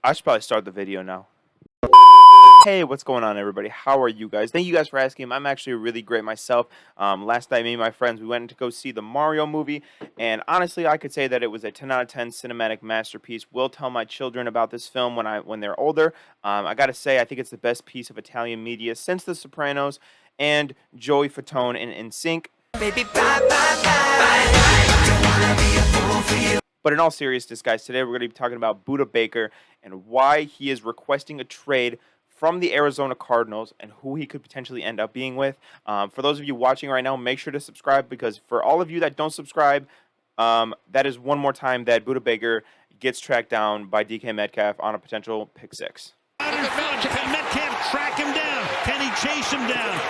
I should probably start the video now. Hey, what's going on, everybody? How are you guys? Thank you guys for asking. I'm actually really great myself. Last night, me and my friends, we went to go see the Mario movie, and honestly, I could say that it was a 10 out of 10 cinematic masterpiece. Will tell my children about this film when they're older. I gotta say, I think it's the best piece of Italian media since The Sopranos and Joey Fatone in Sync. Baby, bye, bye, bye. Don't wanna be a fool for you. But in all seriousness, guys, today we're going to be talking about Budda Baker and why he is requesting a trade from the Arizona Cardinals and who he could potentially end up being with. For those of you watching right now, make sure to subscribe, because for all of you that don't subscribe, that is one more time that Budda Baker gets tracked down by DK Metcalf on a potential pick six. Can Metcalf track him down? Can he chase him down?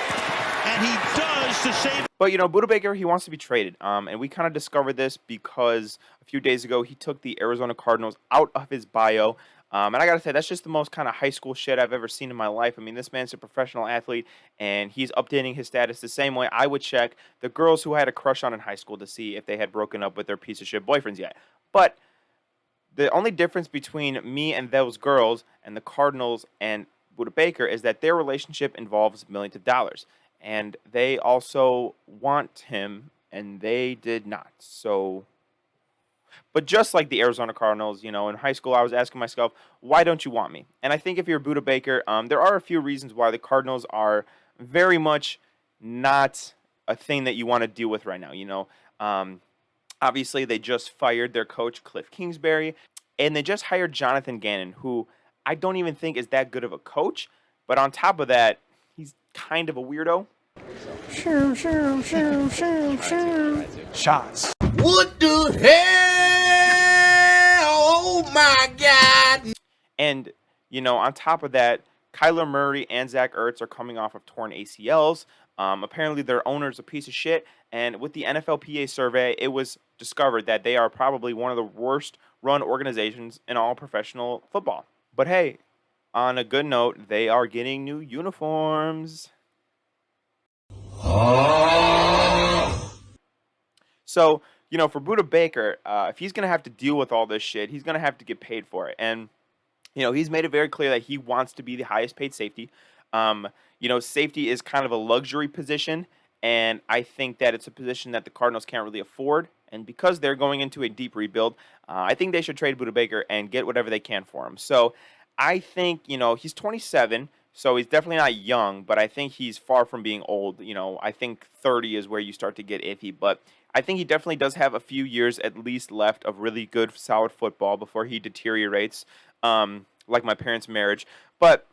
And he does to save. But, Budda Baker, he wants to be traded. And we kind of discovered this because a few days ago he took the Arizona Cardinals out of his bio. And I got to say, that's just the most kind of high school shit I've ever seen in my life. I mean, this man's a professional athlete, and he's updating his status the same way I would check the girls who I had a crush on in high school to see if they had broken up with their piece of shit boyfriends yet. But the only difference between me and those girls and the Cardinals and Budda Baker is that their relationship involves millions of dollars. And they also want him, and they did not. So, but just like the Arizona Cardinals, in high school I was asking myself, why don't you want me? And I think if you're Budda Baker, there are a few reasons why the Cardinals are very much not a thing that you want to deal with right now. Obviously they just fired their coach Cliff Kingsbury, and they just hired Jonathan Gannon, who I don't even think is that good of a coach. But on top of that, he's kind of a weirdo. Shots. What the hell? Oh my God. And, on top of that, Kyler Murray and Zach Ertz are coming off of torn ACLs. Apparently their owner's a piece of shit. And with the NFLPA survey, it was discovered that they are probably one of the worst run organizations in all professional football. But hey, on a good note, they are getting new uniforms. So, for Budda Baker, if he's going to have to deal with all this shit, he's going to have to get paid for it. And, he's made it very clear that he wants to be the highest paid safety. Safety is kind of a luxury position, and I think that it's a position that the Cardinals can't really afford. And because they're going into a deep rebuild, I think they should trade Budda Baker and get whatever they can for him. So I think, he's 27, so he's definitely not young, but I think he's far from being old. I think 30 is where you start to get iffy, but I think he definitely does have a few years at least left of really good, solid football before he deteriorates, like my parents' marriage. But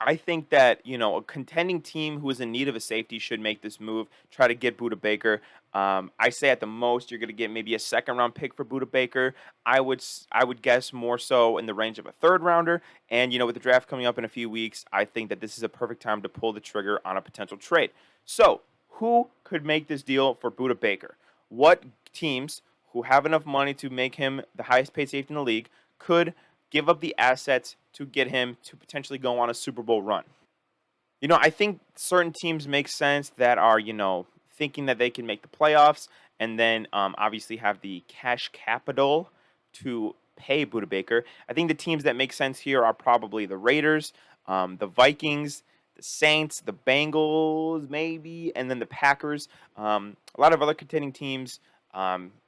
I think that, a contending team who is in need of a safety should make this move, try to get Budda Baker. I say at the most you're going to get maybe a second-round pick for Budda Baker. I would guess more so in the range of a third-rounder. And, with the draft coming up in a few weeks, I think that this is a perfect time to pull the trigger on a potential trade. So, who could make this deal for Budda Baker? What teams who have enough money to make him the highest-paid safety in the league could give up the assets to get him to potentially go on a Super Bowl run? I think certain teams make sense that are, thinking that they can make the playoffs and then obviously have the cash capital to pay Budda Baker. I think the teams that make sense here are probably the Raiders, the Vikings, the Saints, the Bengals maybe, and then the Packers. A lot of other contending teams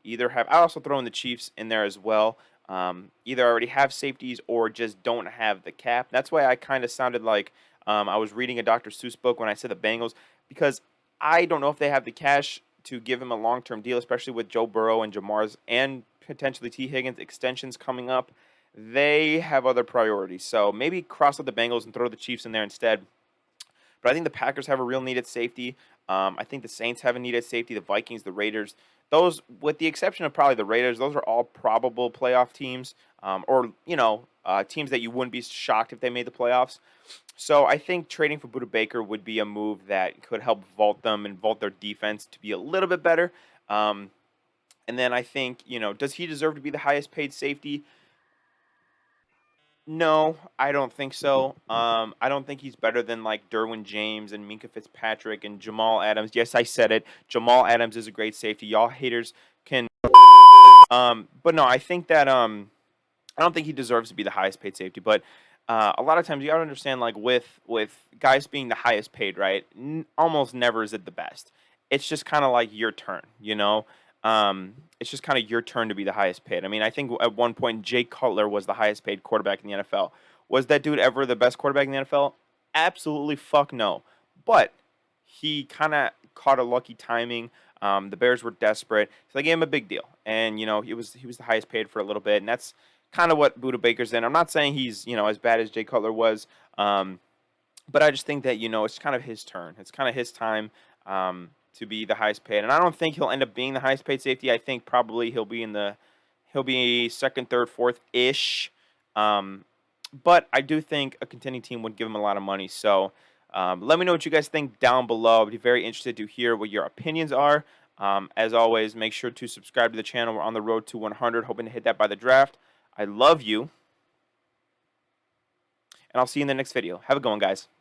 either have, I also throw in the Chiefs in there as well. Either already have safeties or just don't have the cap. That's why I kind of sounded like I was reading a Dr. Seuss book when I said the Bengals, because I don't know if they have the cash to give him a long-term deal, especially with Joe Burrow and Jamar's and potentially T. Higgins extensions coming up. They have other priorities. So maybe cross out the Bengals and throw the Chiefs in there instead. But I think the Packers have a real need at safety. I think the Saints have a need at safety. The Vikings, the Raiders. Those, with the exception of probably the Raiders, those are all probable playoff teams, teams that you wouldn't be shocked if they made the playoffs. So I think trading for Budda Baker would be a move that could help vault them and vault their defense to be a little bit better. And then I think, does he deserve to be the highest paid safety? No, I don't think so. I don't think he's better than like Derwin James and Minka Fitzpatrick and Jamal Adams. Yes, I said it. Jamal Adams is a great safety. Y'all haters can. But no, I think that I don't think he deserves to be the highest paid safety, but a lot of times you got to understand, like with guys being the highest paid, right? Almost never is it the best. It's just kind of like your turn, you know. It's just kind of your turn to be the highest paid. I mean, I think at one point Jay Cutler was the highest paid quarterback in the NFL. Was that dude ever the best quarterback in the NFL? Absolutely fuck no. But he kind of caught a lucky timing. The Bears were desperate, so they gave him a big deal, and you know he was the highest paid for a little bit, and that's kind of what Budda Baker's in. I'm not saying he's as bad as Jay Cutler was, but I just think that it's kind of his turn. It's kind of his time to be the highest paid, and I don't think he'll end up being the highest paid safety. I think probably he'll be second, third, fourth ish. But I do think a contending team would give him a lot of money. So let me know what you guys think down below. I'd be very interested to hear what your opinions are. As always, make sure to subscribe to the channel. We're on the road to 100, hoping to hit that by the draft. I love you, and I'll see you in the next video. Have a good one, guys.